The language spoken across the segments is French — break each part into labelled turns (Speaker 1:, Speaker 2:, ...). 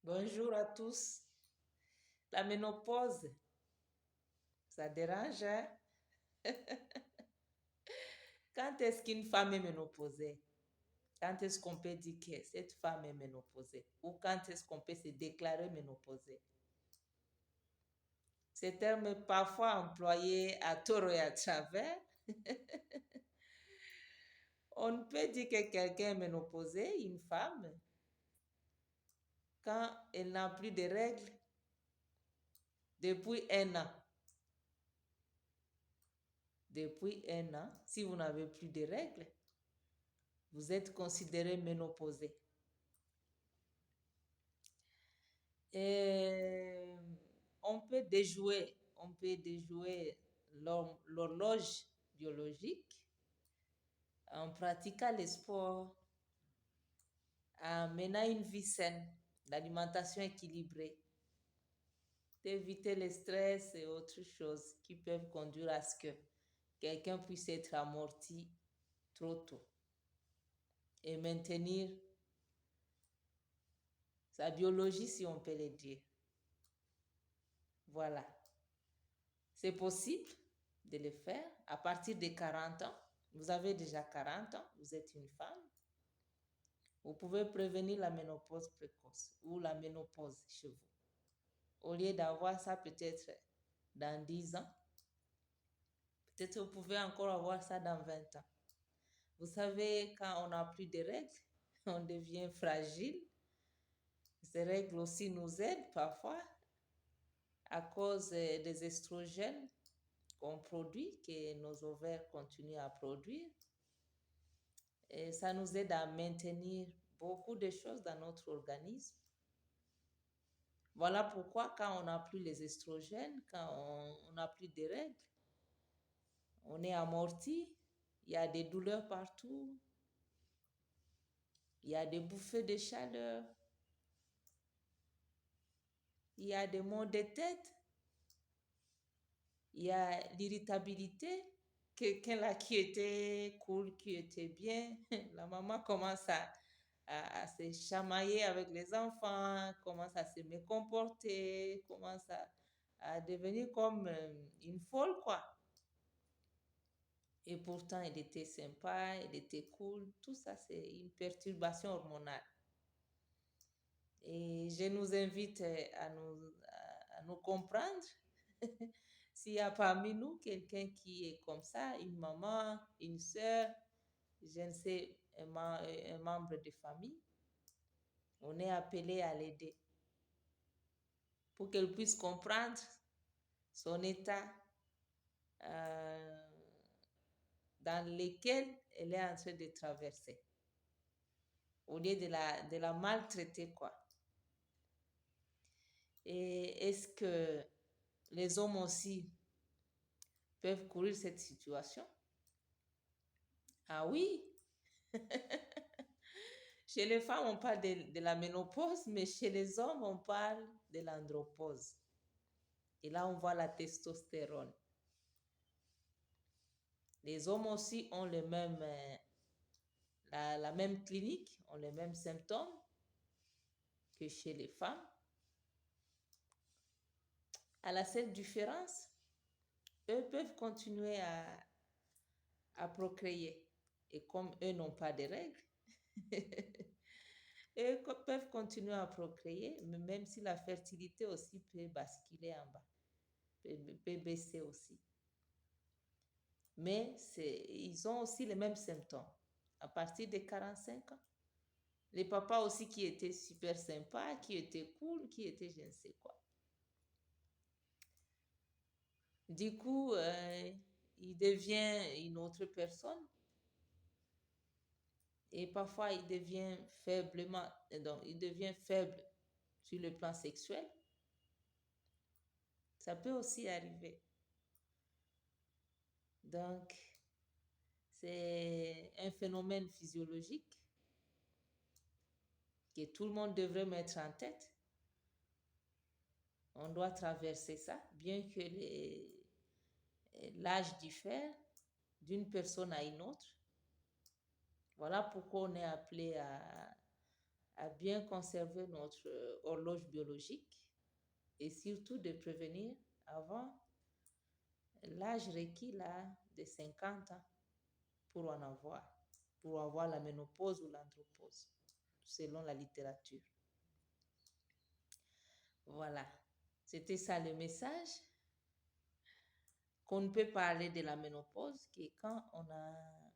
Speaker 1: Bonjour à tous. La ménopause, ça dérange, hein? Quand est-ce qu'une femme est ménopausée? Quand est-ce qu'on peut dire que cette femme est ménopausée? Ou quand est-ce qu'on peut se déclarer ménopausée? Ce terme est parfois employé à tort et à travers. On ne peut dire que quelqu'un est ménopausé, une femme, quand elle n'a plus de règles depuis un an. Depuis un an, si vous n'avez plus de règles, vous êtes considéré ménopausé. Et on peut déjouer l'horloge biologique en pratiquant les sports, en menant une vie saine, l'alimentation équilibrée, d'éviter le stress et autres choses qui peuvent conduire à ce que quelqu'un puisse être amorti trop tôt et maintenir sa biologie, si on peut le dire. Voilà. C'est possible de le faire à partir de 40 ans. Vous avez déjà 40 ans, vous êtes une femme. Vous pouvez prévenir la ménopause précoce ou la ménopause chez vous. Au lieu d'avoir ça peut-être dans 10 ans, peut-être vous pouvez encore avoir ça dans 20 ans. Vous savez, quand on n'a plus de règles, on devient fragile. Ces règles aussi nous aident parfois à cause des estrogènes qu'on produit, que nos ovaires continuent à produire. Et ça nous aide à maintenir beaucoup de choses dans notre organisme. Voilà pourquoi quand on n'a plus les estrogènes, quand on n'a plus de règles, on est amorti, il y a des douleurs partout, il y a des bouffées de chaleur, il y a des maux de tête, il y a l'irritabilité. Quelqu'un là qui était cool, qui était bien, la maman commence à se chamailler avec les enfants, commence à se mécomporter, commence à devenir comme une folle, quoi. Et pourtant, elle était sympa, elle était cool. Tout ça, c'est une perturbation hormonale. Et je nous invite à nous comprendre. S'il y a parmi nous quelqu'un qui est comme ça, une maman, une soeur, je ne sais, un membre de famille, on est appelé à l'aider pour qu'elle puisse comprendre son état euh, dans lequel elle est en train de traverser, au lieu de la maltraiter, quoi. Et est-ce que les hommes aussi peuvent courir cette situation? Ah oui, chez les femmes, on parle de la ménopause, mais chez les hommes, on parle de l'andropause. Et là, on voit la testostérone. Les hommes aussi ont la même clinique, ont les mêmes symptômes que chez les femmes. À la seule différence, eux peuvent continuer à procréer. Et comme eux n'ont pas de règles, eux peuvent continuer à procréer, mais même si la fertilité aussi peut basculer en bas, peut baisser aussi. Mais ils ont aussi les mêmes symptômes. À partir de 45 ans, les papas aussi qui étaient super sympas, qui étaient cool, qui étaient je ne sais quoi. Du coup, il devient une autre personne et parfois il devient il devient faible sur le plan sexuel. Ça peut aussi arriver. Donc, c'est un phénomène physiologique que tout le monde devrait mettre en tête. On doit traverser ça, bien que l'âge diffère d'une personne à une autre. Voilà pourquoi on est appelé à bien conserver notre horloge biologique et surtout de prévenir avant l'âge requis là de 50 ans pour en avoir, pour avoir la ménopause ou l'andropause, selon la littérature. Voilà, c'était ça le message. Qu'on ne peut parler de la ménopause que quand on a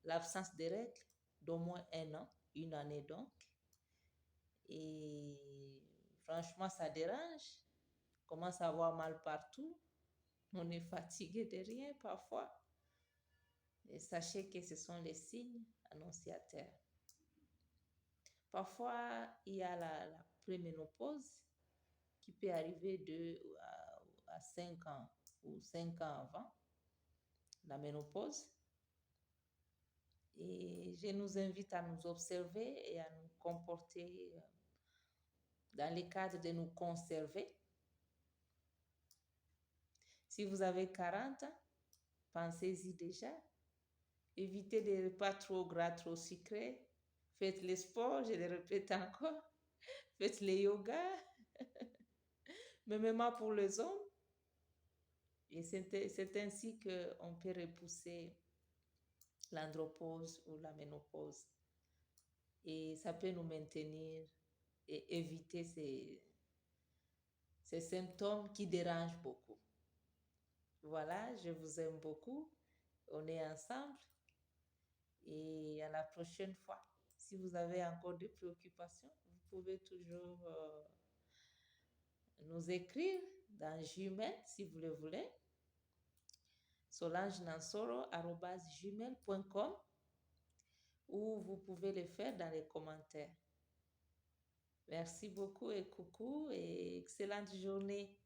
Speaker 1: l'absence de règles d'au moins un an, une année donc. Et franchement, ça dérange. On commence à avoir mal partout. On est fatigué de rien parfois. Et sachez que ce sont les signes annonciateurs. Parfois, il y a la préménopause qui peut arriver à 5 ans ou 5 ans avant la ménopause. Et je nous invite à nous observer et à nous comporter dans le cadre de nous conserver. Si vous avez 40 ans, pensez-y déjà. Évitez des repas trop gras, trop sucrés. Faites le sport, je le répète encore. Faites le yoga. Même pour les hommes. Et c'est ainsi qu'on peut repousser l'andropause ou la ménopause. Et ça peut nous maintenir et éviter ces symptômes qui dérangent beaucoup. Voilà, je vous aime beaucoup. On est ensemble et à la prochaine fois. Si vous avez encore des préoccupations, vous pouvez toujours nous écrire dans Gmail si vous le voulez. solangenansoro@gmail.com ou vous pouvez le faire dans les commentaires. Merci beaucoup et coucou et excellente journée.